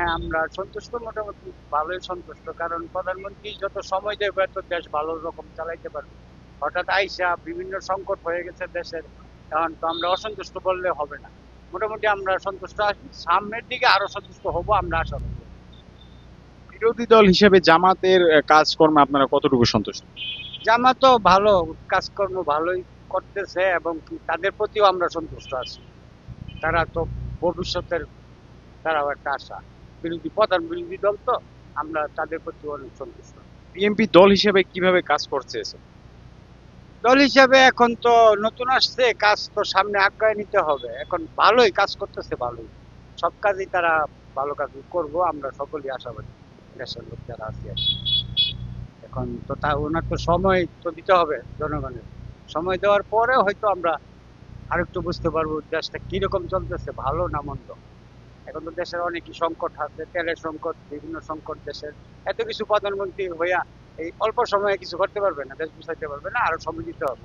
হ্যাঁ, আমরা সন্তুষ্ট, মোটামুটি ভালোই সন্তুষ্ট। কারণ প্রধানমন্ত্রী যত সময় দেবে তত দেশ ভালো রকম চালাইতে পারবে। হঠাৎ আইসা বিভিন্ন সংকট হয়ে গেছে দেশের, এখন তো আমরা অসন্তুষ্ট বললে হবে না। মোটামুটি আমরা সন্তুষ্ট আছি, সামনের দিকে আরো সন্তুষ্ট হব আমরা আশা করি। বিরোধী দল হিসেবে জামাতের কাজকর্মে আপনারা কতটুকু সন্তুষ্ট? জামাত তো ভালো কাজকর্ম ভালোই করতেছে, এবং কি তাদের প্রতিও আমরা সন্তুষ্ট আছি। তারা তো ভবিষ্যতের, তারাও একটা আশা। প্রধান বিরোধী দল তো, আমরা তাদের প্রতি অনেক সন্তুষ্ট। বিএনপি দল হিসেবে কিভাবে কাজ করছে? দল হিসাবে এখন তো নতুন আসছে, কাজ তো সামনে আগায় নিতে হবে। এখন ভালোই কাজ করতেছে, ভালোই সব কাজই তারা ভালো কাজ করবো, আমরা সকলেই আশাবাদী। দেশের লোক যারা আছে আর কি। এখন তো তা ওনার তো সময় তো দিতে হবে জনগণের। সময় দেওয়ার পরে হয়তো আমরা আরেকটু বুঝতে পারবো দেশটা কিরকম চলতেছে, ভালো না মন্দ। এখন তো দেশের অনেকই সংকট আছে, তেলের সংকট, বিভিন্ন সংকট দেশের। এত কিছু প্রধানমন্ত্রী হইয়া এই অল্প সময়ে কিছু করতে পারবে না, দেশ গুছাইতে পারবে না, আরো সময় দিতে হবে।